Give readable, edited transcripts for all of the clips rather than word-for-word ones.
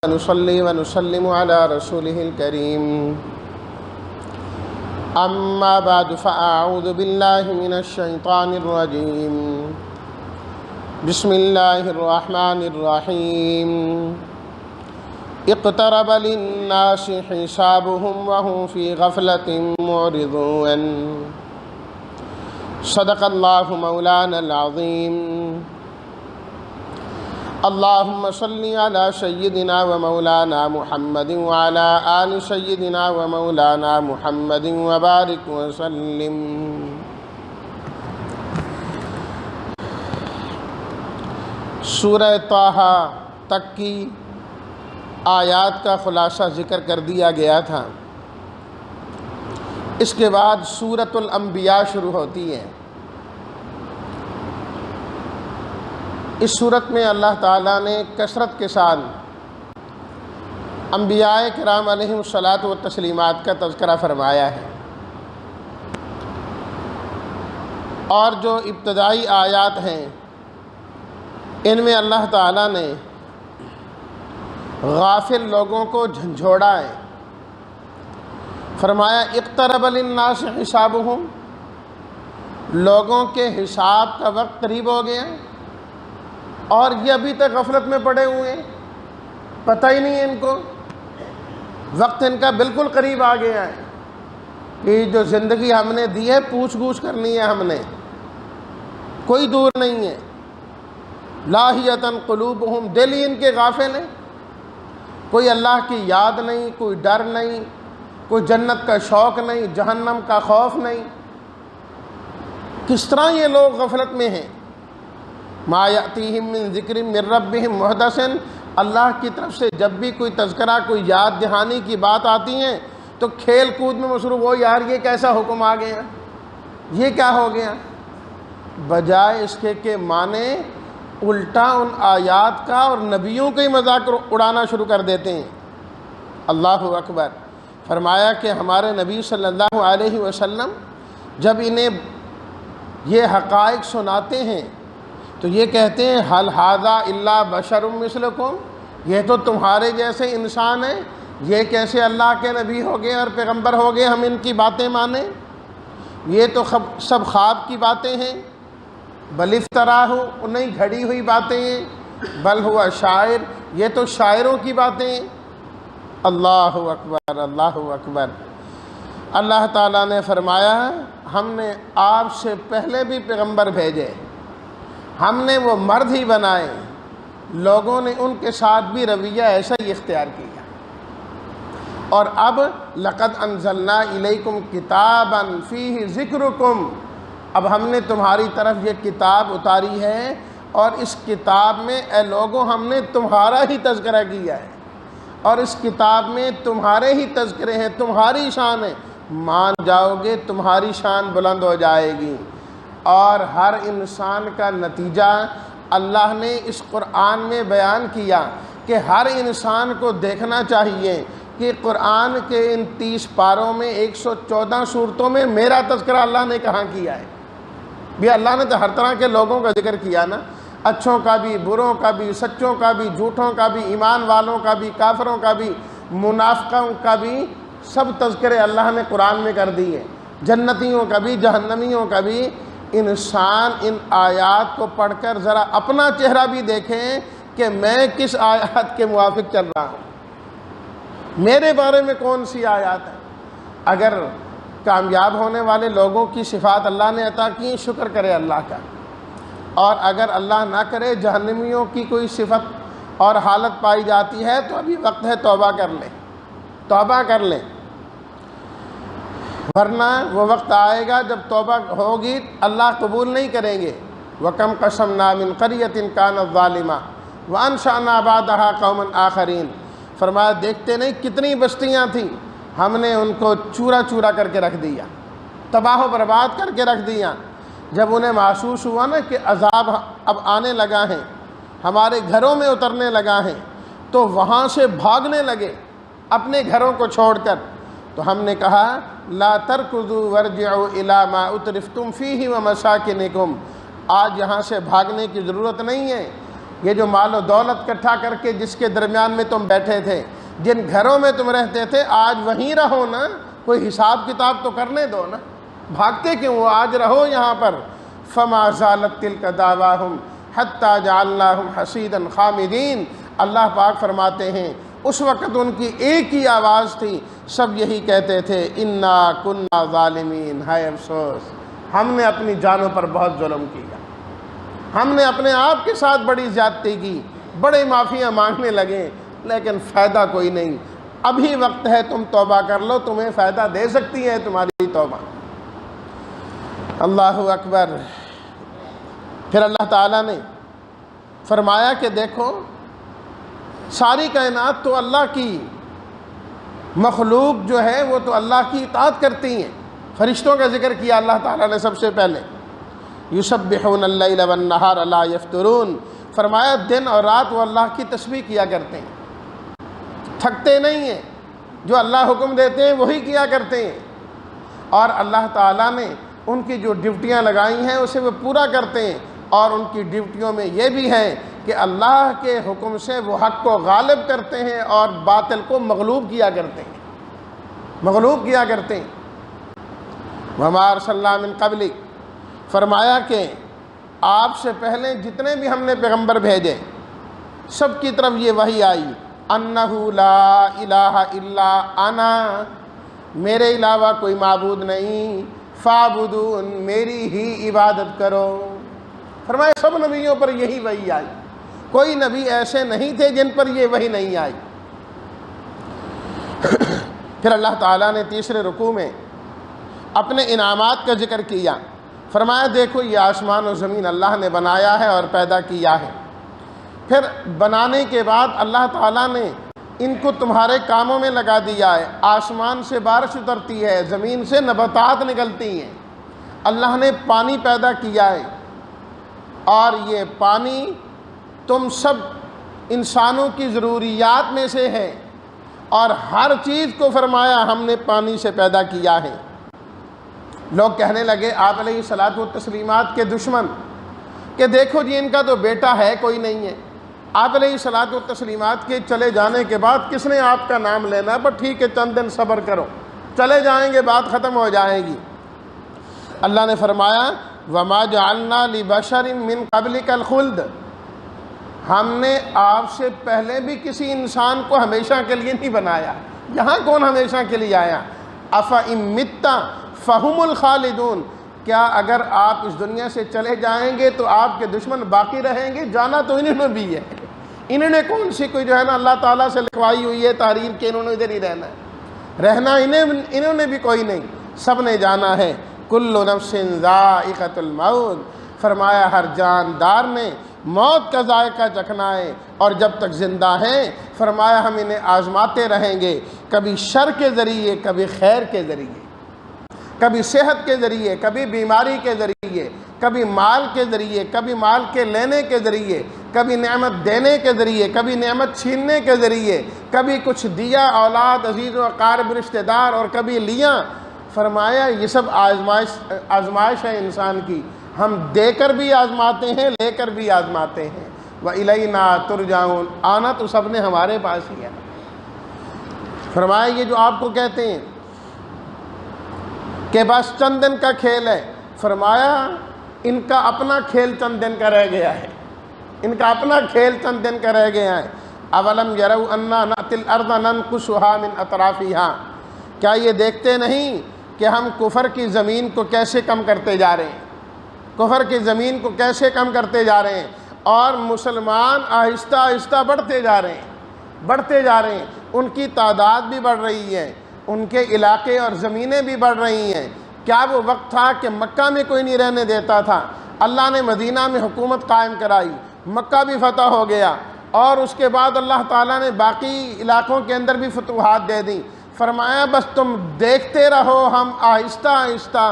نصلي ونسلم على رسوله الكريم أما بعد فأعوذ بالله من الشيطان الرجيم بسم الله الرحمن الرحيم اقترب للناس حسابهم وهم في غفلة معرضون صدق الله مولانا العظيم اللهم صل على سيدنا ومولانا محمد وعلى آل سيدنا ومولانا محمد وبارك وسلم۔ سورہ طٰہٰ تک کی آیات کا خلاصہ ذکر کر دیا گیا تھا۔ اس کے بعد سورۃ الانبیاء شروع ہوتی ہے۔ اس صورت میں اللہ تعالیٰ نے کثرت کے ساتھ انبیاء کرام علیہم الصلاۃ والتسلیمات کا تذکرہ فرمایا ہے، اور جو ابتدائی آیات ہیں ان میں اللہ تعالیٰ نے غافل لوگوں کو جھنجھوڑا ہے۔ فرمایا اقترب للناس حسابہم، لوگوں کے حساب کا وقت قریب ہو گیا اور یہ ابھی تک غفلت میں پڑے ہوئے ہیں، پتہ ہی نہیں ہے ان کو، وقت ان کا بالکل قریب آ گیا ہے کہ جو زندگی ہم نے دی ہے پوچھ گچھ کرنی ہے ہم نے، کوئی دور نہیں ہے۔ لاہیۃ قلوبہم، دل ہی ان کے غافل ہیں، کوئی اللہ کی یاد نہیں، کوئی ڈر نہیں، کوئی جنت کا شوق نہیں، جہنم کا خوف نہیں۔ کس طرح یہ لوگ غفلت میں ہیں؟ ما یأتیہم من ذکر من ربہم محدث، اللہ کی طرف سے جب بھی کوئی تذکرہ، کوئی یاد دہانی کی بات آتی ہیں تو کھیل کود میں مصروف ہو، یار یہ کیسا حکم آ گیا، یہ کیا ہو گیا، بجائے اس کے کہ مانے الٹا ان آیات کا اور نبیوں کا ہی مذاق اڑانا شروع کر دیتے ہیں۔ اللہ اکبر۔ فرمایا کہ ہمارے نبی صلی اللہ علیہ وسلم جب انہیں یہ حقائق سناتے ہیں تو یہ کہتے ہیں حل ھذا الا بشر مثلکم، یہ تو تمہارے جیسے انسان ہیں، یہ کیسے اللہ کے نبی ہو گئے اور پیغمبر ہو گئے ہم ان کی باتیں مانیں، یہ تو سب خواب کی باتیں ہیں، بل افتراہ، انہیں گھڑی ہوئی باتیں ہیں، بل ہوا شاعر، یہ تو شاعروں کی باتیں ہیں۔ اللہ اکبر، اللہ اکبر۔ اللہ تعالیٰ نے فرمایا ہم نے آپ سے پہلے بھی پیغمبر بھیجے، ہم نے وہ مرد ہی بنائے، لوگوں نے ان کے ساتھ بھی رویہ ایسا ہی اختیار کیا۔ اور اب لقد انزلنا الیکم کتابا فیہ ذکرکم، اب ہم نے تمہاری طرف یہ کتاب اتاری ہے اور اس کتاب میں اے لوگوں ہم نے تمہارا ہی تذکرہ کیا ہے، اور اس کتاب میں تمہارے ہی تذکرے ہیں، تمہاری شان ہے، مان جاؤ گے تمہاری شان بلند ہو جائے گی۔ اور ہر انسان کا نتیجہ اللہ نے اس قرآن میں بیان کیا کہ ہر انسان کو دیکھنا چاہیے کہ قرآن کے ان 30 پاروں میں 114 صورتوں میں میرا تذکرہ اللہ نے کہاں کیا ہے۔ بھی اللہ نے تو ہر طرح کے لوگوں کا ذکر کیا نا، اچھوں کا بھی، بروں کا بھی، سچوں کا بھی، جھوٹوں کا بھی، ایمان والوں کا بھی، کافروں کا بھی، منافقوں کا بھی، سب تذکرے اللہ نے قرآن میں کر دیے، جنتیوں کا بھی، جہنمیوں کا بھی۔ انسان ان آیات کو پڑھ کر ذرا اپنا چہرہ بھی دیکھیں کہ میں کس آیات کے موافق چل رہا ہوں، میرے بارے میں کون سی آیات ہے۔ اگر کامیاب ہونے والے لوگوں کی صفات اللہ نے عطا کی، شکر کرے اللہ کا، اور اگر اللہ نہ کرے جہنمیوں کی کوئی صفت اور حالت پائی جاتی ہے تو ابھی وقت ہے توبہ کر لیں، توبہ کر لیں، ورنہ وہ وقت آئے گا جب توبہ ہوگی اللہ قبول نہیں کریں گے۔ وَكَمْ قَسَمْنَا مِنْ قَرْيَةٍ كَانَتْ ظَالِمَةً وَأَنشَأْنَا بَعْدَهَا قَوْمًا آخَرِينَ، فرمایا دیکھتے نہیں کتنی بستیاں تھیں، ہم نے ان کو چورا چورا کر کے رکھ دیا، تباہ و برباد کر کے رکھ دیا۔ جب انہیں محسوس ہوا نا کہ عذاب اب آنے لگا ہے، ہمارے گھروں میں اترنے لگا ہے، تو وہاں سے بھاگنے لگے اپنے گھروں کو چھوڑ کر۔ تو ہم نے کہا لا ترکضوا وارجعوا الی ما اترفتم فیہ ومساکنکم، آج یہاں سے بھاگنے کی ضرورت نہیں ہے، یہ جو مال و دولت اکٹھا کر کے جس کے درمیان میں تم بیٹھے تھے، جن گھروں میں تم رہتے تھے، آج وہیں رہو نا، کوئی حساب کتاب تو کرنے دو نا، بھاگتے کیوں ہو؟ آج رہو یہاں پر۔ فما زالت تلک دعواہم حتی جعلناہم حصیدا خامدین۔ اللہ پاک فرماتے ہیں اس وقت ان کی ایک ہی آواز تھی، سب یہی کہتے تھے انا کنا ظالمین، ہائے افسوس ہم نے اپنی جانوں پر بہت ظلم کیا، ہم نے اپنے آپ کے ساتھ بڑی زیادتی کی، بڑے معافیاں مانگنے لگے، لیکن فائدہ کوئی نہیں۔ ابھی وقت ہے، تم توبہ کر لو، تمہیں فائدہ دے سکتی ہے تمہاری توبہ۔ اللہ اکبر۔ پھر اللہ تعالیٰ نے فرمایا کہ دیکھو ساری کائنات تو اللہ کی مخلوق جو ہے وہ تو اللہ کی اطاعت کرتی ہیں۔ فرشتوں کا ذکر کیا اللہ تعالیٰ نے سب سے پہلے، یسبحون اللیل والنہار لا یفترون، فرمایا دن اور رات وہ اللہ کی تسبیح کیا کرتے ہیں، تھکتے نہیں ہیں، جو اللہ حکم دیتے ہیں وہی کیا کرتے ہیں، اور اللہ تعالیٰ نے ان کی جو ڈیوٹیاں لگائی ہیں اسے وہ پورا کرتے ہیں، اور ان کی ڈیوٹیوں میں یہ بھی ہے کہ اللہ کے حکم سے وہ حق کو غالب کرتے ہیں اور باطل کو مغلوب کیا کرتے ہیں، مغلوب کیا کرتے ہیں۔ وَمَا أَرْسَلْنَا مِن قَبْلِكَ، فرمایا کہ آپ سے پہلے جتنے بھی ہم نے پیغمبر بھیجے سب کی طرف یہ وحی آئی، اَنَّهُ لَا إِلَٰهَ إِلَّا أَنَا، میرے علاوہ کوئی معبود نہیں، فَاعْبُدُونِ، میری ہی عبادت کرو۔ فرمایا سب نبیوں پر یہی وحی آئی، کوئی نبی ایسے نہیں تھے جن پر یہ وحی نہیں آئی۔ پھر اللہ تعالیٰ نے تیسرے رکوع میں اپنے انعامات کا ذکر کیا، فرمایا دیکھو یہ آسمان و زمین اللہ نے بنایا ہے اور پیدا کیا ہے، پھر بنانے کے بعد اللہ تعالیٰ نے ان کو تمہارے کاموں میں لگا دیا ہے، آسمان سے بارش اترتی ہے، زمین سے نباتات نکلتی ہیں، اللہ نے پانی پیدا کیا ہے، اور یہ پانی تم سب انسانوں کی ضروریات میں سے ہے، اور ہر چیز کو فرمایا ہم نے پانی سے پیدا کیا ہے۔ لوگ کہنے لگے آپ علیہ الصلاۃ والتسلیمات کے دشمن کہ دیکھو جی ان کا تو بیٹا ہے کوئی نہیں ہے، آپ علیہ الصلاۃ والتسلیمات کے چلے جانے کے بعد کس نے آپ کا نام لینا، پر ٹھیک ہے چند دن صبر کرو، چلے جائیں گے بات ختم ہو جائے گی۔ اللہ نے فرمایا وَمَا جَعَلْنَا لِبَشَرٍ مِّن قَبْلِكَ الْخُلْدَ، ہم نے آپ سے پہلے بھی کسی انسان کو ہمیشہ کے لیے نہیں بنایا، یہاں کون ہمیشہ کے لیے آیا؟ أَفَإِن مِّتَّ فَهُمُ الْخَالِدُونَ، کیا اگر آپ اس دنیا سے چلے جائیں گے تو آپ کے دشمن باقی رہیں گے؟ جانا تو انہوں نے بھی ہے، انہوں نے کون سی کوئی جو ہے نا اللہ تعالیٰ سے لکھوائی ہوئی ہے تحریر کہ انہوں نے ادھر ہی رہنا ہے، رہنا انہوں نے بھی کوئی نہیں، سب نے جانا ہے۔ کل نفس ذائقۃ الموت، فرمایا ہر جاندار نے موت کا ذائقہ چکھنا ہے، اور جب تک زندہ ہیں فرمایا ہم انہیں آزماتے رہیں گے، کبھی شر کے ذریعے کبھی خیر کے ذریعے، کبھی صحت کے ذریعے کبھی بیماری کے ذریعے، کبھی مال کے ذریعے کبھی مال کے لینے کے ذریعے، کبھی نعمت دینے کے ذریعے کبھی نعمت چھیننے کے ذریعے، کبھی کچھ دیا اولاد عزیز و اقارب رشتہ دار اور کبھی لیا۔ فرمایا یہ سب آزمائش ہے انسان کی، ہم دے کر بھی آزماتے ہیں لے کر بھی آزماتے ہیں۔ وَإِلَيْنَا تُرْجَعُونَ، آنا تو سب نے ہمارے پاس ہی ہے۔ فرمایا یہ جو آپ کو کہتے ہیں کہ بس چند دن کا کھیل ہے، فرمایا ان کا اپنا کھیل چند دن کا رہ گیا ہے، ان کا اپنا کھیل چند دن کا رہ گیا ہے۔ اَوَلَمْ يَرَوْا أَنَّا نَأْتِي الْأَرْضَ نَنْقُصُهَا مِنْ أَطْرَافِهَا، کیا یہ دیکھتے نہیں کہ ہم کفر کی زمین کو کیسے کم کرتے جا رہے ہیں، کفر کی زمین کو کیسے کم کرتے جا رہے ہیں، اور مسلمان آہستہ آہستہ بڑھتے جا رہے ہیں، بڑھتے جا رہے ہیں، ان کی تعداد بھی بڑھ رہی ہے، ان کے علاقے اور زمینیں بھی بڑھ رہی ہیں۔ کیا وہ وقت تھا کہ مکہ میں کوئی نہیں رہنے دیتا تھا؟ اللہ نے مدینہ میں حکومت قائم کرائی، مکہ بھی فتح ہو گیا، اور اس کے بعد اللہ تعالیٰ نے باقی علاقوں کے اندر بھی فتوحات دے دیں۔ فرمایا بس تم دیکھتے رہو، ہم آہستہ آہستہ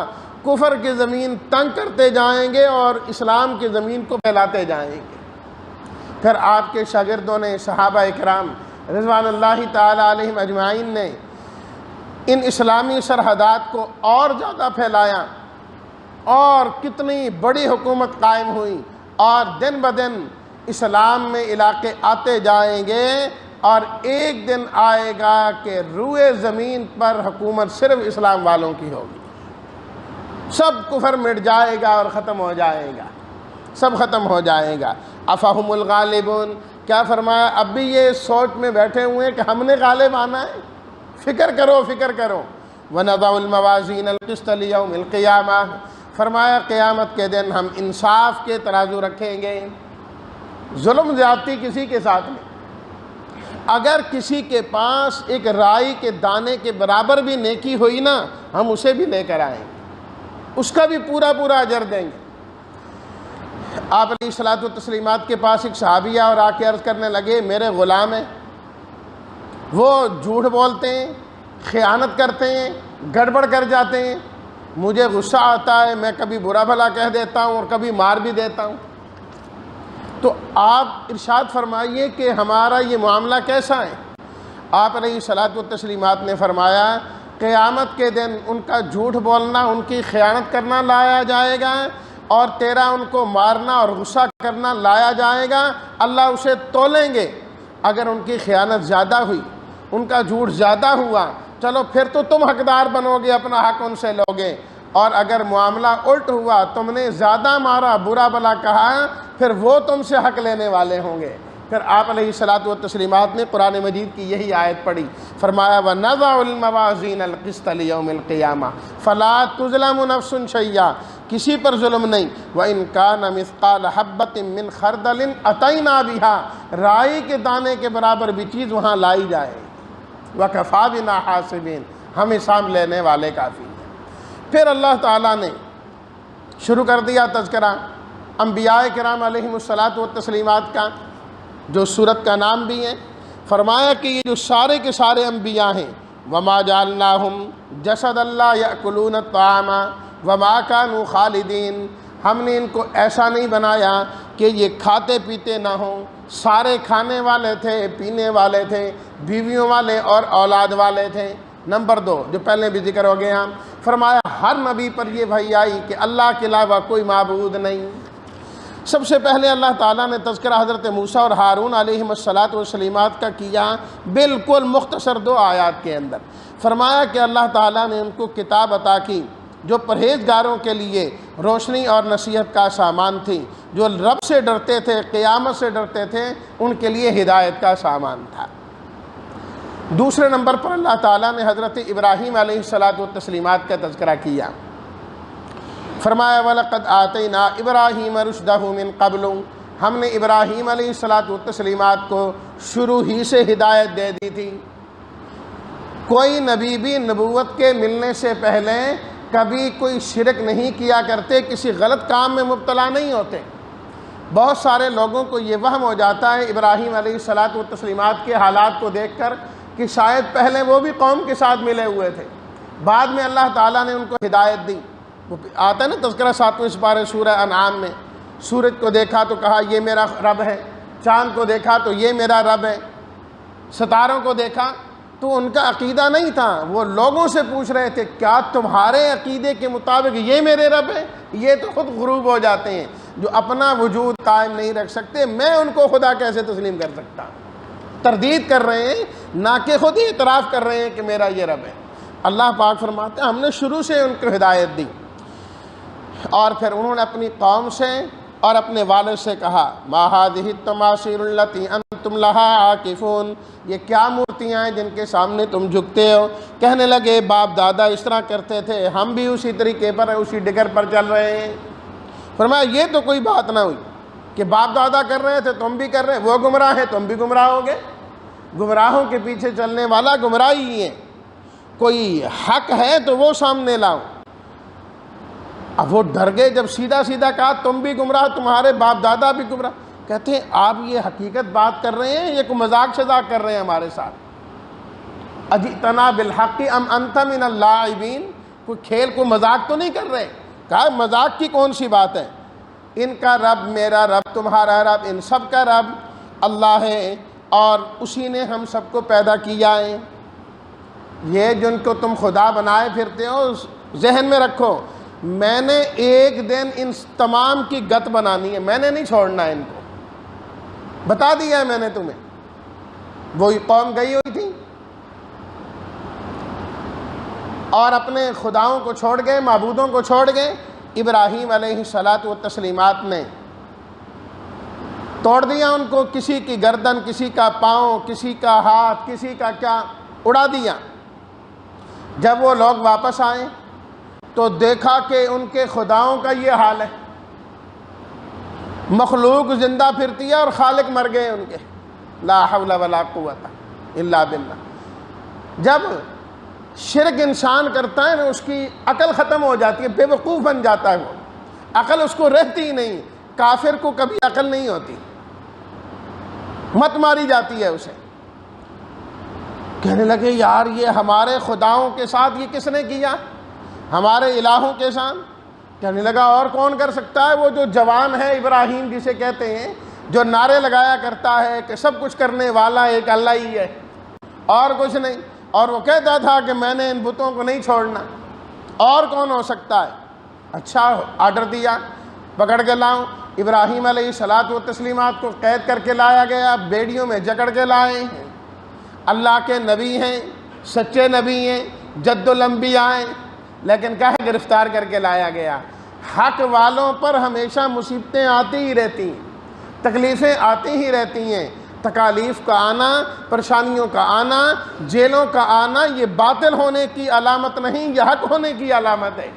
کفر کی زمین تنگ کرتے جائیں گے اور اسلام کی زمین کو پھیلاتے جائیں گے۔ پھر آپ کے شاگردوں نے، صحابہ اکرام رضوان اللہ تعالیٰ علیہم اجمعین نے ان اسلامی سرحدات کو اور زیادہ پھیلایا، اور کتنی بڑی حکومت قائم ہوئی، اور دن بدن اسلام میں علاقے آتے جائیں گے، اور ایک دن آئے گا کہ روئے زمین پر حکومت صرف اسلام والوں کی ہوگی، سب کفر مٹ جائے گا اور ختم ہو جائے گا، سب ختم ہو جائے گا۔ افہم الغالبون، کیا فرمایا؟ اب بھی یہ سوچ میں بیٹھے ہوئے ہیں کہ ہم نے غالب آنا ہے؟ فکر کرو، فکر کرو۔ وَنَضَعُ الْمَوَازِينَ الْقِسْطَ لِيَوْمِ الْقِيَامَةِ، فرمایا قیامت کے دن ہم انصاف کے ترازو رکھیں گے، ظلم زیادتی کسی کے ساتھ نہیں۔ اگر کسی کے پاس ایک رائی کے دانے کے برابر بھی نیکی ہوئی نا، ہم اسے بھی لے کر آئیں گے، اس کا بھی پورا پورا اجر دیں گے۔ آپ علیہ الصلوۃ والتسلیمات کے پاس ایک صحابی اور آ کے عرض کرنے لگے، میرے غلام ہیں، وہ جھوٹ بولتے ہیں، خیانت کرتے ہیں، گڑبڑ کر جاتے ہیں، مجھے غصہ آتا ہے، میں کبھی برا بھلا کہہ دیتا ہوں اور کبھی مار بھی دیتا ہوں۔ تو آپ ارشاد فرمائیے کہ ہمارا یہ معاملہ کیسا ہے؟ آپ علیہ الصلوۃ والتسلیمات نے فرمایا، قیامت کے دن ان کا جھوٹ بولنا، ان کی خیانت کرنا لایا جائے گا، اور تیرا ان کو مارنا اور غصہ کرنا لایا جائے گا۔ اللہ اسے تولیں گے، اگر ان کی خیانت زیادہ ہوئی، ان کا جھوٹ زیادہ ہوا، چلو پھر تو تم حقدار بنو گے، اپنا حق ان سے لوگے، اور اگر معاملہ الٹ ہوا، تم نے زیادہ مارا، برا بلا کہا، پھر وہ تم سے حق لینے والے ہوں گے۔ پھر آپ علیہ الصلوۃ والتسلیمات نے قرآن مجید کی یہی آیت پڑھی، فرمایا وَنَضَعُ الْمَوَازِينَ الْقِسْطَ لِيَوْمِ الْقِيَامَةِ فَلَا تُظْلَمُ نَفْسٌ شَيْئًا، کسی پر ظلم نہیں۔ وَإِنْ كَانَ مِثْقَالَ حَبَّةٍ مِّنْ خَرْدَلٍ أَتَيْنَا بِهَا، رائی کے دانے کے برابر بھی چیز وہاں لائی جائے، وَكَفَىٰ بِنَا حَاسِبِينَ، ہم حساب لینے والے کافی ہیں۔ پھر اللہ تعالیٰ نے شروع کر دیا تذکرہ انبیاء کرام علیہم الصلوۃ والتسلیمات کا، جو سورت کا نام بھی ہے۔ فرمایا کہ یہ جو سارے کے سارے انبیاء ہیں، وَمَا جَعَلْنَاهُمْ جَسَدًا لَّا يَأْكُلُونَ الطَّعَامَ وَمَا كَانُوا خَالِدِينَ، ہم نے ان کو ایسا نہیں بنایا کہ یہ کھاتے پیتے نہ ہوں، سارے کھانے والے تھے، پینے والے تھے، بیویوں والے اور اولاد والے تھے۔ نمبر 2 جو پہلے بھی ذکر ہو گیا، فرمایا ہر نبی پر یہ وحی آئی کہ اللہ کے علاوہ کوئی معبود نہیں۔ سب سے پہلے اللہ تعالیٰ نے تذکرہ حضرت موسیٰ اور ہارون علیہم الصلوۃ والسلامات کا کیا، بالکل مختصر 2 آیات کے اندر۔ فرمایا کہ اللہ تعالیٰ نے ان کو کتاب عطا کی جو پرہیزگاروں کے لیے روشنی اور نصیحت کا سامان تھی، جو رب سے ڈرتے تھے، قیامت سے ڈرتے تھے، ان کے لیے ہدایت کا سامان تھا۔ دوسرے نمبر پر اللہ تعالیٰ نے حضرت ابراہیم علیہ الصلوۃ والتسلیمات کا تذکرہ کیا۔ فرمایا وَلَقَدْ آتَيْنَا إِبْرَاهِيمَ رُشْدَهُ مِن قَبْلُ، ہم نے ابراہیم علیہ الصلوۃ والتسلیمات کو شروع ہی سے ہدایت دے دی تھی۔ کوئی نبی بھی نبوت کے ملنے سے پہلے کبھی کوئی شرک نہیں کیا کرتے، کسی غلط کام میں مبتلا نہیں ہوتے۔ بہت سارے لوگوں کو یہ وہم ہو جاتا ہے ابراہیم علیہ الصلوۃ والتسلیمات کے حالات کو دیکھ کر کہ شاید پہلے وہ بھی قوم کے ساتھ ملے ہوئے تھے، بعد میں اللہ تعالیٰ نے ان کو ہدایت دی۔ وہ آتا ہے نا تذکرہ 7ویں سپارہ سورہ انعام میں، سورج کو دیکھا تو کہا یہ میرا رب ہے، چاند کو دیکھا تو یہ میرا رب ہے، ستاروں کو دیکھا تو ان کا عقیدہ نہیں تھا، وہ لوگوں سے پوچھ رہے تھے کیا تمہارے عقیدے کے مطابق یہ میرے رب ہے؟ یہ تو خود غروب ہو جاتے ہیں، جو اپنا وجود قائم نہیں رکھ سکتے، میں ان کو خدا کیسے تسلیم کر سکتا ہوں؟ تردید کر رہے ہیں، نہ کہ خود ہی اعتراف کر رہے ہیں کہ میرا یہ رب ہے۔ اللہ پاک فرماتے ہیں ہم نے شروع سے ان کو ہدایت دی، اور پھر انہوں نے اپنی قوم سے اور اپنے والد سے کہا ما هذه التماثيل التي انتم لها عاكفون، یہ کیا مورتیاں ہیں جن کے سامنے تم جھکتے ہو؟ کہنے لگے باپ دادا اس طرح کرتے تھے، ہم بھی اسی طریقے پر اسی ڈگر پر چل رہے ہیں۔ فرمایا یہ تو کوئی بات نہ ہوئی کہ باپ دادا کر رہے تھے تم بھی کر رہے ہیں، وہ گمراہ ہیں تم بھی گمراہ ہو گئے۔ گمراہوں کے پیچھے چلنے والا گمراہی ہی ہے، کوئی حق ہے تو وہ سامنے لاؤ۔ اب وہ ڈر گئے جب سیدھا سیدھا کہا تم بھی گمراہ، تمہارے باپ دادا بھی گمراہ۔ کہتے ہیں آپ یہ حقیقت بات کر رہے ہیں، یہ کوئی مذاق شذاق کر رہے ہیں ہمارے ساتھ؟ اجئتنا بالحق ام انت من اللاعبین، کوئی کھیل کو مذاق تو نہیں کر رہے؟ کہا مذاق کی کون سی بات ہے، ان کا رب میرا رب تمہارا رب ان سب کا رب اللہ ہے، اور اسی نے ہم سب کو پیدا کیا ہے۔ یہ جن کو تم خدا بنائے پھرتے ہو ذہن میں رکھو، میں نے ایک دن ان تمام کی گت بنانی ہے، میں نے نہیں چھوڑنا ان کو۔ بتا دیا ہے میں نے تمہیں۔ وہی قوم گئی ہوئی تھی اور اپنے خداؤں کو چھوڑ گئے، معبودوں کو چھوڑ گئے۔ ابراہیم علیہ الصلاۃ والتسلیمات نے توڑ دیا ان کو، کسی کی گردن، کسی کا پاؤں، کسی کا ہاتھ، کسی کا کیا اڑا دیا۔ جب وہ لوگ واپس آئے تو دیکھا کہ ان کے خداؤں کا یہ حال ہے، مخلوق زندہ پھرتی ہے اور خالق مر گئے ان کے۔ لا حول ولا قوت الا باللہ۔ جب شرک انسان کرتا ہے نا، اس کی عقل ختم ہو جاتی ہے، بے وقوف بن جاتا ہے، وہ عقل اس کو رہتی ہی نہیں۔ کافر کو کبھی عقل نہیں ہوتی، مت ماری جاتی ہے اسے۔ کہنے لگے یار یہ ہمارے خداؤں کے ساتھ یہ کس نے کیا، ہمارے الہوں کے ساتھ؟ کہنے لگا اور کون کر سکتا ہے؟ وہ جو جوان ہے ابراہیم جسے کہتے ہیں، جو نعرے لگایا کرتا ہے کہ سب کچھ کرنے والا ایک اللہ ہی ہے اور کچھ نہیں، اور وہ کہتا تھا کہ میں نے ان بتوں کو نہیں چھوڑنا، اور کون ہو سکتا ہے؟ اچھا آرڈر دیا، پکڑ کے لاؤ۔ ابراہیم علیہ الصلاۃ والتسلیمات کو قید کر کے لایا گیا، بیڑیوں میں جکڑ کے لائے ہیں۔ اللہ کے نبی ہیں، سچے نبی ہیں، جد الانبیاء ہیں، لیکن کہا گرفتار کر کے لایا گیا۔ حق والوں پر ہمیشہ مصیبتیں آتی ہی رہتی ہیں، تکلیفیں آتی ہی رہتی ہیں۔ تکالیف کا آنا، پریشانیوں کا آنا، جیلوں کا آنا، یہ باطل ہونے کی علامت نہیں، یہ حق ہونے کی علامت ہے۔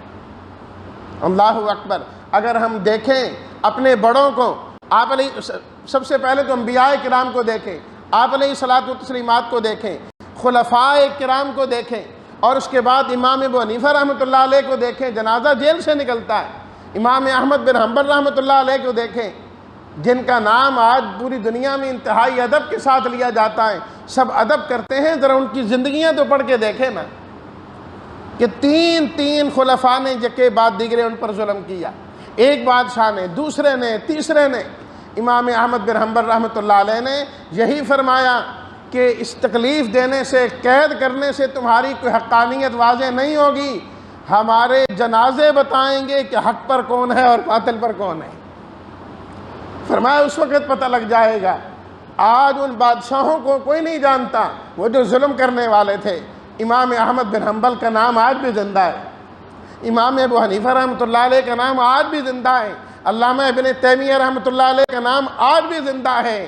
اللہ اکبر۔ اگر ہم دیکھیں اپنے بڑوں کو، آپ علیہ سب سے پہلے تو انبیاء کرام کو دیکھیں، آپ علیہ الصلاۃ والتسلیمات کو دیکھیں، خلفاء کرام کو دیکھیں، اور اس کے بعد امام ابو حنیفہ رحمۃ اللہ علیہ کو دیکھیں، جنازہ جیل سے نکلتا ہے۔ امام احمد بن حنبل رحمۃ اللہ علیہ کو دیکھیں، جن کا نام آج پوری دنیا میں انتہائی ادب کے ساتھ لیا جاتا ہے، سب ادب کرتے ہیں، ذرا ان کی زندگیاں تو پڑھ کے دیکھیں نا، کہ تین خلفاء نے یکے بعد دیگرے ان پر ظلم کیا، ایک بادشاہ نے، دوسرے نے، تیسرے نے۔ امام احمد بن حنبل رحمۃ اللہ علیہ نے یہی فرمایا کہ اس تکلیف دینے سے، قید کرنے سے تمہاری کوئی حقانیت واضح نہیں ہوگی، ہمارے جنازے بتائیں گے کہ حق پر کون ہے اور باطل پر کون ہے۔ فرمایا اس وقت پتہ لگ جائے گا۔ آج ان بادشاہوں کو کوئی نہیں جانتا، وہ جو ظلم کرنے والے تھے۔ امام احمد بن حنبل کا نام آج بھی زندہ ہے، امام ابو حنیفہ رحمۃ اللہ علیہ کا نام آج بھی زندہ ہے، علامہ ابن تیمیہ رحمۃ اللہ علیہ کا نام آج بھی زندہ ہے۔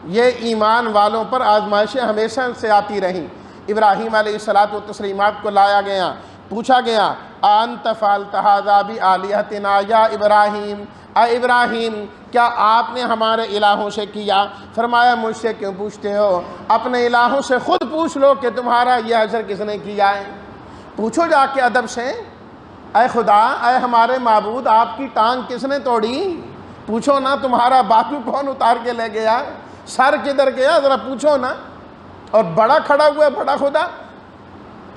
یہ ایمان والوں پر آزمائشیں ہمیشہ سے آتی رہیں۔ ابراہیم علیہ الصلاۃ والتسلیمات کو لایا گیا، پوچھا گیا انت فعلت ھذا بآلہتنا یا ابراہیم، اے ابراہیم کیا آپ نے ہمارے الہوں سے کیا؟ فرمایا مجھ سے کیوں پوچھتے ہو، اپنے الہوں سے خود پوچھ لو کہ تمہارا یہ اثر کس نے کیا ہے۔ پوچھو جا کے ادب سے، اے خدا، اے ہمارے معبود، آپ کی ٹانگ کس نے توڑی؟ پوچھو نا، تمہارا بازو کون اتار کے لے گیا، سر کدھر گیا، ذرا پوچھو نا۔ اور بڑا کھڑا ہوا ہے بڑا خدا،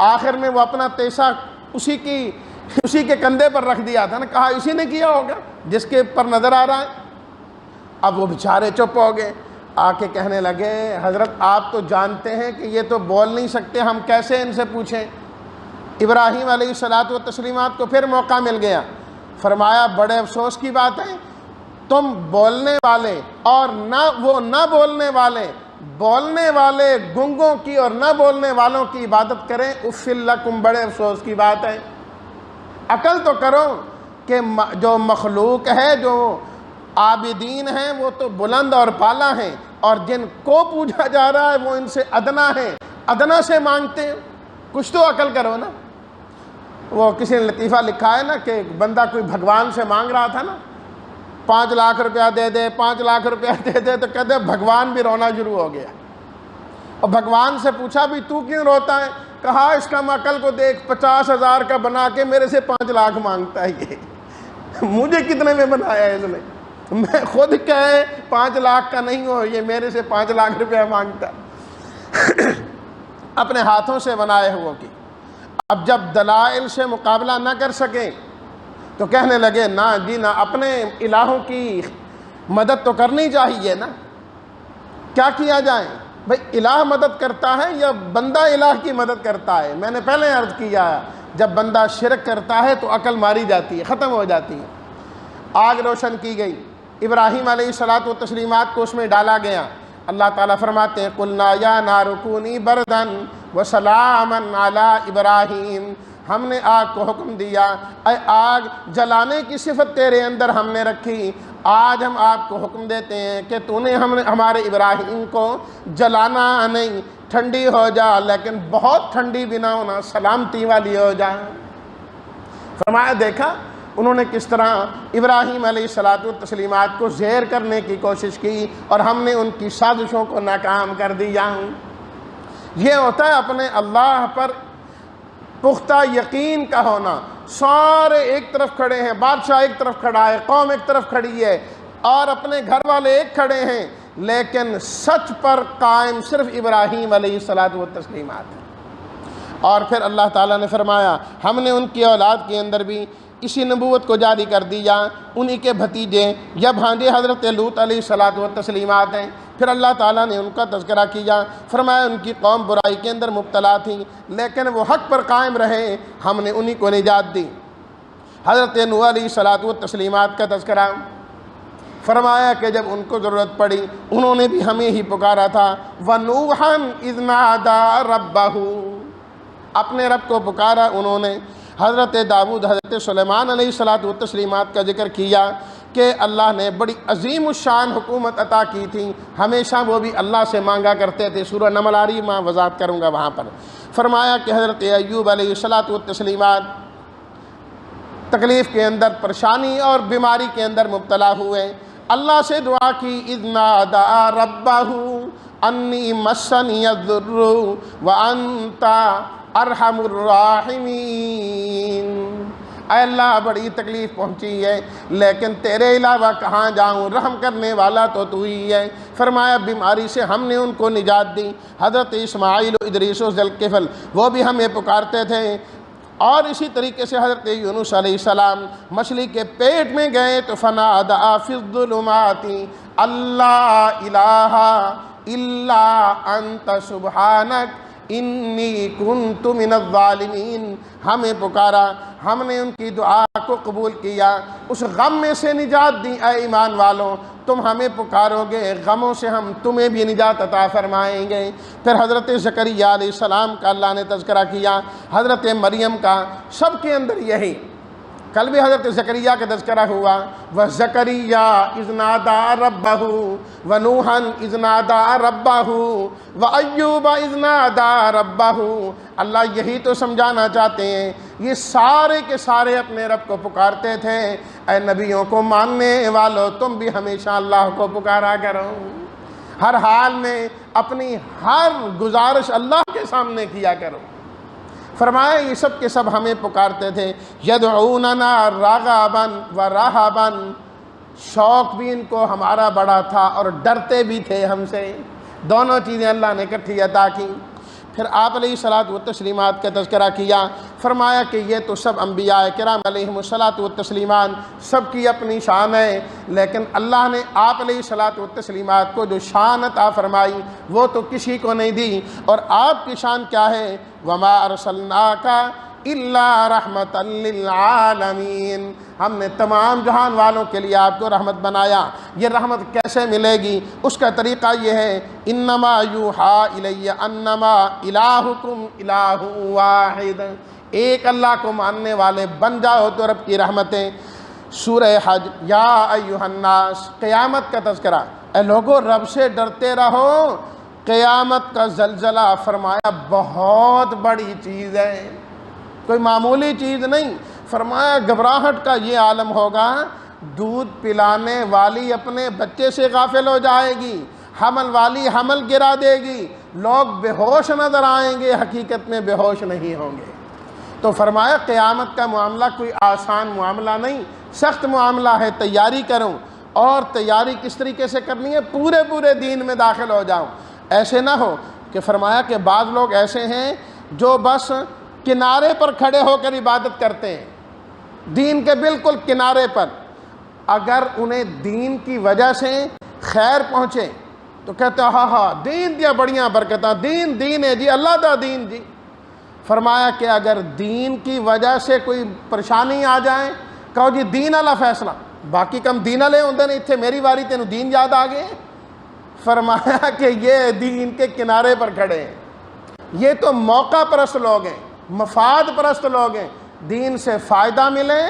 آخر میں وہ اپنا تیسا اسی کے کندھے پر رکھ دیا تھا نا، کہا اسی نے کیا ہوگا جس کے پر نظر آ رہا ہے۔ اب وہ بیچارے چپ ہو گئے، آ کے کہنے لگے حضرت آپ تو جانتے ہیں کہ یہ تو بول نہیں سکتے، ہم کیسے ان سے پوچھیں؟ ابراہیم علیہ الصلاۃ والتسلیمات کو پھر موقع مل گیا، فرمایا بڑے افسوس کی بات ہے، تم بولنے والے اور نہ بولنے والے گنگوں کی اور نہ بولنے والوں کی عبادت کریں، اف لکم، بڑے افسوس کی بات ہے۔ عقل تو کرو کہ جو مخلوق ہے، جو عابدین ہیں، وہ تو بلند اور بالا ہیں، اور جن کو پوجا جا رہا ہے وہ ان سے ادنا ہے، ادنا سے مانگتے ہیں، کچھ تو عقل کرو نا۔ وہ کسی نے لطیفہ لکھا ہے نا کہ بندہ کوئی بھگوان سے مانگ رہا تھا نا، 5 لاکھ روپیہ دے دے، 5 لاکھ روپیہ دے دے، تو کہتے بھگوان بھی رونا شروع ہو گیا۔ اور بھگوان سے پوچھا بھی تو کیوں روتا ہے؟ کہا اس کا عقل کو دیکھ، 50,000 کا بنا کے میرے سے 5 لاکھ مانگتا ہے، یہ مجھے کتنے میں بنایا ہے اس نے؟ میں خود کہے 5 لاکھ کا نہیں ہو، یہ میرے سے 5 لاکھ روپیہ مانگتا ہے۔ اپنے ہاتھوں سے بنائے ہوئے کی۔ اب جب دلائل سے مقابلہ نہ کر سکیں تو کہنے لگے نہ جی نہ، اپنے الہوں کی مدد تو کرنی چاہیے نا، کیا کیا جائے؟ بھئی الہ مدد کرتا ہے یا بندہ الہ کی مدد کرتا ہے؟ میں نے پہلے عرض کیا، جب بندہ شرک کرتا ہے تو عقل ماری جاتی ہے، ختم ہو جاتی ہے۔ آگ روشن کی گئی، ابراہیم علیہ الصلوۃ والتسلیمات کو اس میں ڈالا گیا۔ اللہ تعالیٰ فرماتے ہیں قلنا یا نار کونی بردن وسلاما علی ابراہیم، ہم نے آگ کو حکم دیا اے آگ جلانے کی صفت تیرے اندر ہم نے رکھی، آج ہم آپ کو حکم دیتے ہیں کہ تو نے ہمارے ابراہیم کو جلانا نہیں، ٹھنڈی ہو جا لیکن بہت ٹھنڈی بھی نہ ہونا، سلامتی والی ہو جا۔ فرمایا دیکھا انہوں نے کس طرح ابراہیم علیہ الصلوۃ والتسلیمات کو زہر کرنے کی کوشش کی اور ہم نے ان کی سازشوں کو ناکام کر دیا۔ یہ ہوتا ہے اپنے اللہ پر پختہ یقین کا ہونا۔ سارے ایک طرف کھڑے ہیں، بادشاہ ایک طرف کھڑا ہے، قوم ایک طرف کھڑی ہے اور اپنے گھر والے ایک کھڑے ہیں، لیکن سچ پر قائم صرف ابراہیم علیہ الصلوۃ والتسلیمات ہیں۔ اور پھر اللہ تعالیٰ نے فرمایا ہم نے ان کی اولاد کے اندر بھی اسی نبوت کو جاری کر دیا، انہی کے بھتیجے یا بھانجے حضرت لوط علیہ الصلوۃ والتسلیمات ہیں۔ پھر اللہ تعالیٰ نے ان کا تذکرہ کیا، فرمایا ان کی قوم برائی کے اندر مبتلا تھی لیکن وہ حق پر قائم رہے، ہم نے انہی کو نجات دی۔ حضرت نوح علیہ الصلوۃ والتسلیمات کا تذکرہ، فرمایا کہ جب ان کو ضرورت پڑی انہوں نے بھی ہمیں ہی پکارا تھا۔ وَنُوحًا إِذْ نَادَىٰ رَبَّهُ، اپنے رب کو پکارا انہوں نے۔ حضرت داؤد، حضرت سلیمان علیہ الصلوۃ والتسلیمات کا ذکر کیا کہ اللہ نے بڑی عظیم الشان حکومت عطا کی تھی، ہمیشہ وہ بھی اللہ سے مانگا کرتے تھے۔ سورہ نمل آ رہی، میں وضاحت کروں گا وہاں پر۔ فرمایا کہ حضرت ایوب علیہ الصلوۃ والتسلیمات تکلیف کے اندر، پریشانی اور بیماری کے اندر مبتلا ہوئے، اللہ سے دعا کی، اذ نادى ربه انی مسنی الضر وانت ارحم الراحمین، اے اللہ بڑی تکلیف پہنچی ہے لیکن تیرے علاوہ کہاں جاؤں، رحم کرنے والا تو تو ہی ہے۔ فرمایا بیماری سے ہم نے ان کو نجات دی۔ حضرت اسماعیل و ادریس و ذوالکفل وہ بھی ہمیں پکارتے تھے، اور اسی طریقے سے حضرت یونس علیہ السلام مچھلی کے پیٹ میں گئے تو فنادى فی الظلمات اللہ الہ الا انت سبحانک انی کنت من الظالمین، ہمیں پکارا، ہم نے ان کی دعا کو قبول کیا، اس غم میں سے نجات دی۔ اے ایمان والوں تم ہمیں پکارو گے، غموں سے ہم تمہیں بھی نجات عطا فرمائیں گے۔ پھر حضرت زکریا علیہ السلام کا اللہ نے تذکرہ کیا، حضرت مریم کا، سب کے اندر یہی۔ کل بھی حضرت زکریا کا تذکرہ ہوا، وَزَكَرِيَّا إِذْ نَادَىٰ رَبَّهُ وَنُوحًا إِذْ نَادَىٰ رَبَّهُ وَأَيُّوبَ إِذْ نَادَىٰ رَبَّهُ۔ اللہ یہی تو سمجھانا چاہتے ہیں، یہ سارے کے سارے اپنے رب کو پکارتے تھے۔ اے نبیوں کو ماننے والوں تم بھی ہمیشہ اللہ کو پکارا کرو، ہر حال میں اپنی ہر گزارش اللہ کے سامنے کیا کرو۔ فرمایا یہ سب کے سب ہمیں پکارتے تھے، یدعوننا رغبا ورہبا، شوق بھی ان کو ہمارا بڑا تھا اور ڈرتے بھی تھے ہم سے، دونوں چیزیں اللہ نے اکٹھی عطا کی۔ پھر آپ علیہ الصلوۃ والتسلیمات کا تذکرہ کیا، فرمایا کہ یہ تو سب انبیاء کرام علیہم الصلوۃ والتسلیمات سب کی اپنی شان ہے، لیکن اللہ نے آپ علیہ الصلوۃ والتسلیمات کو جو شان عطا فرمائی وہ تو کسی کو نہیں دی۔ اور آپ کی شان کیا ہے؟ وما ارسلناک الا رحمۃ للعالمین، ہم نے تمام جہان والوں کے لیے آپ کو رحمت بنایا۔ یہ رحمت کیسے ملے گی؟ اس کا طریقہ یہ ہے، انما یوحیٰ الی انما الہکم الہ واحد، ایک اللہ کو ماننے والے بن جاؤ تو رب کی رحمتیں۔ سورہ حج، یا ایھا الناس، قیامت کا تذکرہ، اے لوگو رب سے ڈرتے رہو، قیامت کا زلزلہ فرمایا بہت بڑی چیز ہے، کوئی معمولی چیز نہیں۔ فرمایا گھبراہٹ کا یہ عالم ہوگا، دودھ پلانے والی اپنے بچے سے غافل ہو جائے گی، حمل والی حمل گرا دے گی، لوگ بے ہوش نظر آئیں گے، حقیقت میں بے ہوش نہیں ہوں گے۔ تو فرمایا قیامت کا معاملہ کوئی آسان معاملہ نہیں، سخت معاملہ ہے، تیاری کروں۔ اور تیاری کس طریقے سے کرنی ہے؟ پورے دین میں داخل ہو جاؤ۔ ایسے نہ ہو کہ فرمایا کہ بعض لوگ ایسے ہیں جو بس کنارے پر کھڑے ہو کر عبادت کرتے ہیں، دین کے بالکل کنارے پر، اگر انہیں دین کی وجہ سے خیر پہنچے تو کہتے ہیں ہاں ہاں دین دیا بڑیاں برکتاں، دین ہے جی، اللہ دا دین جی۔ فرمایا کہ اگر دین کی وجہ سے کوئی پریشانی آ جائے، کہو جی دین والا فیصلہ، باقی کم دین والے ہوندے نے، اتنے میری واری تینوں دین یاد آ گئے؟ فرمایا کہ یہ دین کے کنارے پر کھڑے ہیں، یہ تو موقع پرست لوگ ہیں، مفاد پرست لوگ ہیں، دین سے فائدہ ملے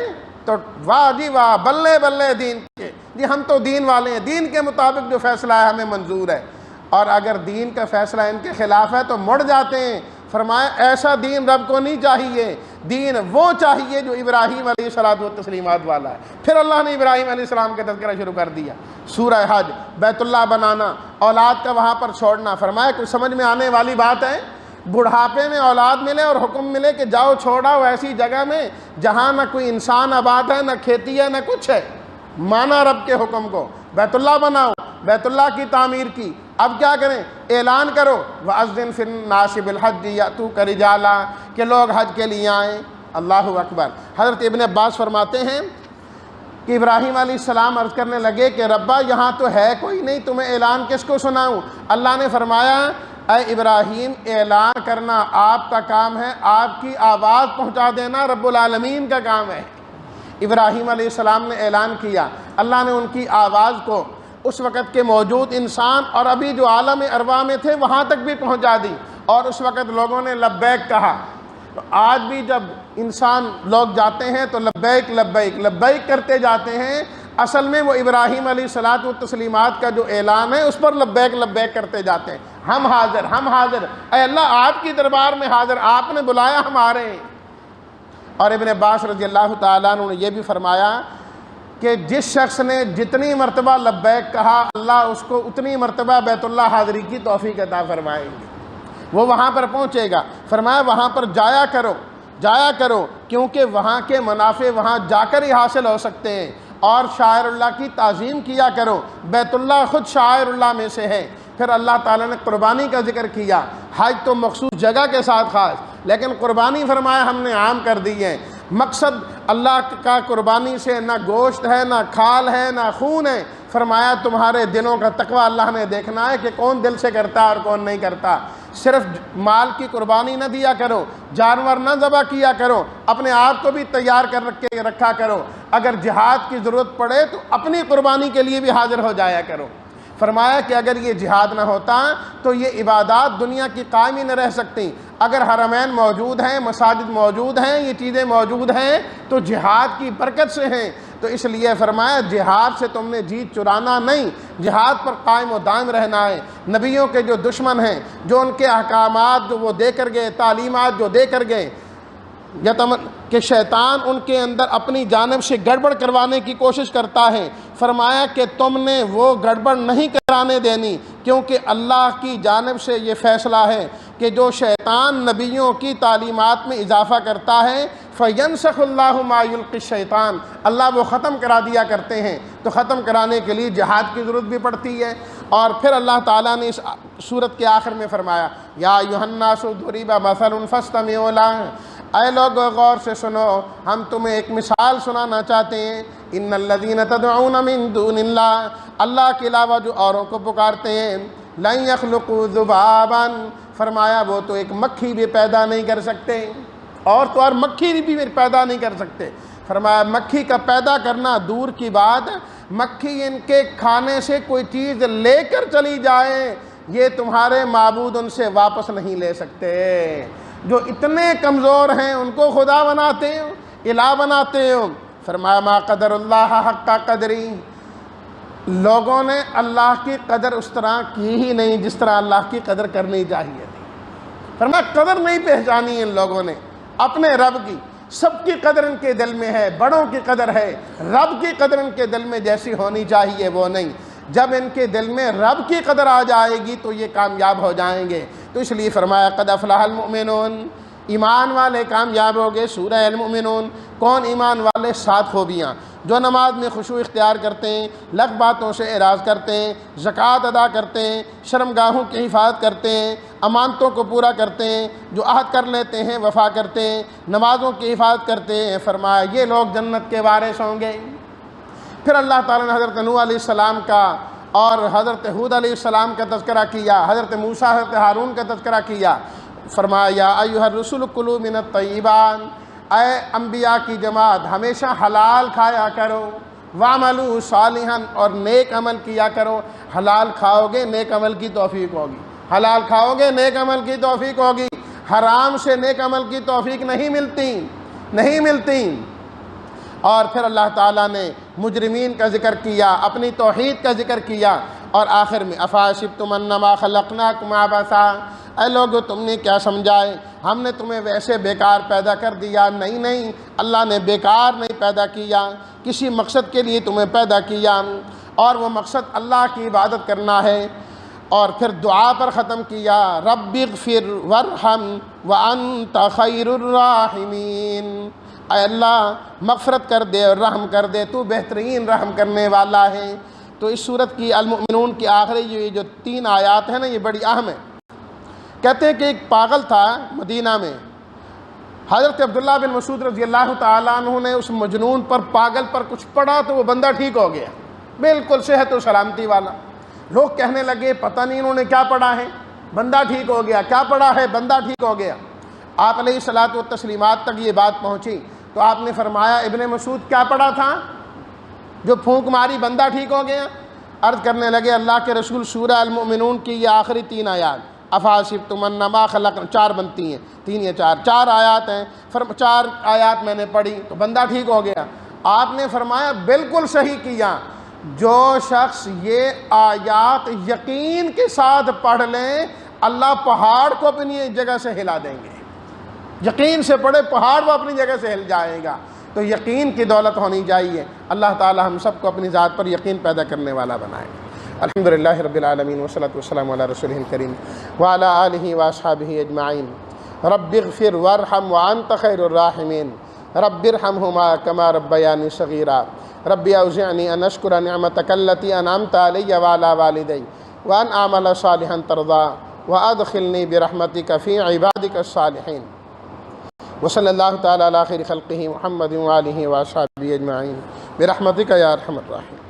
تو واہ جی واہ، بلے بلے دین کے، جی ہم تو دین والے ہیں، دین کے مطابق جو فیصلہ ہے ہمیں منظور ہے، اور اگر دین کا فیصلہ ان کے خلاف ہے تو مڑ جاتے ہیں۔ فرمایا ایسا دین رب کو نہیں چاہیے، دین وہ چاہیے جو ابراہیم علیہ الصلوۃ والتسلیمات والا ہے۔ پھر اللہ نے ابراہیم علیہ السلام کا تذکرہ شروع کر دیا، سورہ حج، بیت اللہ بنانا، اولاد کا وہاں پر چھوڑنا۔ فرمایا کچھ سمجھ میں آنے والی بات ہے؟ بڑھاپے میں اولاد ملے اور حکم ملے کہ جاؤ چھوڑاؤ ایسی جگہ میں جہاں نہ کوئی انسان آباد ہے، نہ کھیتی ہے، نہ کچھ ہے، مانا رب کے حکم کو، بیت اللہ بناؤ، بیت اللہ کی تعمیر کی۔ اب کیا کریں؟ اعلان کرو وَأَذِّن فِي النَّاسِ بِالْحَجِّ يَأْتُوكَ رِجَالًا، کہ لوگ حج کے لیے آئیں۔ اللہ اکبر۔ حضرت ابن عباس فرماتے ہیں کہ ابراہیم علیہ السلام عرض کرنے لگے کہ ربا یہاں تو ہے کوئی نہیں، تمہیں اعلان کس کو سناؤں؟ اللہ نے فرمایا اے ابراہیم، اعلان کرنا آپ کا کام ہے، آپ کی آواز پہنچا دینا رب العالمین کا کام ہے۔ ابراہیم علیہ السلام نے اعلان کیا، اللہ نے ان کی آواز کو اس وقت کے موجود انسان اور ابھی جو عالم ارواح میں تھے وہاں تک بھی پہنچا دی، اور اس وقت لوگوں نے لبیک کہا۔ تو آج بھی جب انسان لوگ جاتے ہیں تو لبیک لبیک لبیک کرتے جاتے ہیں، اصل میں وہ ابراہیم علیہ الصلوۃ والتسلیمات کا جو اعلان ہے اس پر لبیک لبیک کرتے جاتے ہیں، ہم حاضر ہم حاضر، اے اللہ آپ کی دربار میں حاضر، آپ نے بلایا ہم آ رہے ہیں۔ اور ابن عباس رضی اللہ تعالیٰ عنہ نے یہ بھی فرمایا کہ جس شخص نے جتنی مرتبہ لبیک کہا اللہ اس کو اتنی مرتبہ بیت اللہ حاضری کی توفیق عطا فرمائیں گے، وہ وہاں پر پہنچے گا۔ فرمایا وہاں پر جایا کرو کیونکہ وہاں کے منافع وہاں جا کر ہی حاصل ہو سکتے ہیں، اور شاعر اللہ کی تعظیم کیا کرو، بیت اللہ خود شاعر اللہ میں سے ہے۔ پھر اللہ تعالیٰ نے قربانی کا ذکر کیا، حج تو مخصوص جگہ کے ساتھ خاص، لیکن قربانی فرمایا ہم نے عام کر دی ہے۔ مقصد اللہ کا قربانی سے نہ گوشت ہے، نہ کھال ہے، نہ خون ہے، فرمایا تمہارے دلوں کا تقوی اللہ نے دیکھنا ہے کہ کون دل سے کرتا ہے اور کون نہیں کرتا۔ صرف مال کی قربانی نہ دیا کرو، جانور نہ ذبح کیا کرو، اپنے آپ کو بھی تیار کر کے رکھا کرو، اگر جہاد کی ضرورت پڑے تو اپنی قربانی کے لیے بھی حاضر ہو جایا کرو۔ فرمایا کہ اگر یہ جہاد نہ ہوتا تو یہ عبادات دنیا کی قائم ہی نہ رہ سکتی۔ اگر حرمین موجود ہیں، مساجد موجود ہیں، یہ چیزیں موجود ہیں تو جہاد کی برکت سے ہیں۔ تو اس لیے فرمایا جہاد سے تم نے جیت چرانا نہیں، جہاد پر قائم و دائم رہنا ہے۔ نبیوں کے جو دشمن ہیں، جو ان کے احکامات جو وہ دے کر گئے، تعلیمات جو دے کر گئے، کہ شیطان ان کے اندر اپنی جانب سے گڑبڑ کروانے کی کوشش کرتا ہے، فرمایا کہ تم نے وہ گڑبڑ نہیں کرانے دینی، کیونکہ اللہ کی جانب سے یہ فیصلہ ہے کہ جو شیطان نبیوں کی تعلیمات میں اضافہ کرتا ہے فَيَنْسَخُ اللَّهُ مَا يُلْقِي الشَّيْطَانُ، اللہ وہ ختم کرا دیا کرتے ہیں۔ تو ختم کرانے کے لیے جہاد کی ضرورت بھی پڑتی ہے۔ اور پھر اللہ تعالیٰ نے اس سورت کے آخر میں فرمایا یا ایھا الناس ضُرِبَ مَثَلٌ فَاسْتَمِعُوا لَهُ، اے لوگ غور سے سنو، ہم تمہیں ایک مثال سنانا چاہتے ہیں۔ ان الذین تدعون من دون اللہ، اللہ کے علاوہ جو اوروں کو پکارتے ہیں، لن یخلقوا ذبابا، فرمایا وہ تو ایک مکھی بھی پیدا نہیں کر سکتے، اور تو اور مکھی بھی پیدا نہیں کر سکتے۔ فرمایا مکھی کا پیدا کرنا دور کی بات، مکھی ان کے کھانے سے کوئی چیز لے کر چلی جائے یہ تمہارے معبود ان سے واپس نہیں لے سکتے۔ جو اتنے کمزور ہیں ان کو خدا بناتے ہو، الہ بناتے ہو۔ فرمایا ما قدر اللہ حق قدری، لوگوں نے اللہ کی قدر اس طرح کی ہی نہیں جس طرح اللہ کی قدر کرنی چاہیے تھی۔ فرمایا قدر نہیں پہچانی ان لوگوں نے اپنے رب کی، سب کی قدر ان کے دل میں ہے، بڑوں کی قدر ہے، رب کی قدر ان کے دل میں جیسی ہونی چاہیے وہ نہیں۔ جب ان کے دل میں رب کی قدر آ جائے گی تو یہ کامیاب ہو جائیں گے۔ تو اس لیے فرمایا قد افلح المؤمنون، ایمان والے کامیاب ہو گئے۔ سورہ المؤمنون، کون ایمان والے؟ 7 خوبیاں، جو نماز میں خشوع اختیار کرتے ہیں، لغو باتوں سے اعراض کرتے ہیں، زکوٰۃ ادا کرتے ہیں، شرمگاہوں کی حفاظت کرتے ہیں، امانتوں کو پورا کرتے ہیں، جو عہد کر لیتے ہیں وفا کرتے ہیں، نمازوں کی حفاظت کرتے ہیں۔ فرمایا یہ لوگ جنت کے وارث ہوں گے۔ پھر اللہ تعالیٰ نے حضرت نوح علیہ السلام کا اور حضرت ہود علیہ السلام کا تذکرہ کیا، حضرت موسیٰ حضرت ہارون کا تذکرہ کیا۔ فرمایا یا ایھا الرسل کلوا من الطیبات، اے انبیاء کی جماعت ہمیشہ حلال کھایا کرو، وَعْمَلُوا صَالِحًا، اور نیک عمل کیا کرو. حلال کھاؤ گے نیک عمل کی توفیق ہوگی، حلال کھاؤ گے نیک عمل کی توفیق ہوگی. حرام سے نیک عمل کی توفیق نہیں ملتی. اور پھر اللہ تعالیٰ نے مجرمین کا ذکر کیا، اپنی توحید کا ذکر کیا، اور آخر میں افحسبتم انما خلقناکم عبثا، اے لوگو تم نے کیا سمجھائے ہم نے تمہیں ویسے بیکار پیدا کر دیا؟ نہیں، اللہ نے بیکار نہیں پیدا کیا، کسی مقصد کے لیے تمہیں پیدا کیا، اور وہ مقصد اللہ کی عبادت کرنا ہے. اور پھر دعا پر ختم کیا، رب اغفر وارحم وانت خیر الراحمین، اے اللہ مغفرت کر دے اور رحم کر دے، تو بہترین رحم کرنے والا ہے. تو اس صورت کی المؤمنون کی آخری یہ جو 3 آیات ہیں نا، یہ بڑی اہم ہے. کہتے ہیں کہ ایک پاگل تھا مدینہ میں، حضرت عبداللہ بن مسعود رضی اللہ تعالیٰ عنہ نے اس مجنون پر، پاگل پر کچھ پڑھا تو وہ بندہ ٹھیک ہو گیا، بالکل صحت و سلامتی والا. لوگ کہنے لگے پتہ نہیں انہوں نے کیا پڑھا ہے، بندہ ٹھیک ہو گیا، کیا پڑھا ہے، بندہ ٹھیک ہو گیا. آپ علیہ الصلاۃ والتسلیمات تک یہ بات پہنچی تو آپ نے فرمایا ابن مسعود کیا پڑھا تھا جو پھونک ماری بندہ ٹھیک ہو گیا؟ عرض کرنے لگے اللہ کے رسول سورہ المؤمنون کی یہ آخری 3 آیات، افحسبتم انما خلقنا، 4 بنتی ہیں، 3 یا 4 آیات ہیں، 4 آیات میں نے پڑھی تو بندہ ٹھیک ہو گیا. آپ نے فرمایا بالکل صحیح کیا، جو شخص یہ آیات یقین کے ساتھ پڑھ لیں اللہ پہاڑ کو اپنی جگہ سے ہلا دیں گے. یقین سے پڑھے پہاڑ وہ اپنی جگہ سے ہل جائے گا. تو یقین کی دولت ہونی چاہیے. اللہ تعالی ہم سب کو اپنی ذات پر یقین پیدا کرنے والا بنائے. الحمدللہ رب العالمین والصلاة والسلام علی رسولہ الکریم وعلی آلہ واصحابہ اجمعین. رب اغفر وارحم وانت خیر الراحمین. رب ارحمہما کما ربیانی صغیرا. رب اوزعنی ان اشکر نعمتک التی انعمت علی وعلی والدی وان اعمل صالحا ترضا وادخلنی برحمتک فی عبادک الصالحین. وصلی اللہ تعالی علی خیر خلقہ محمد وآلہ واصحابہ اجمعین برحمتک یا ارحم الراحمین.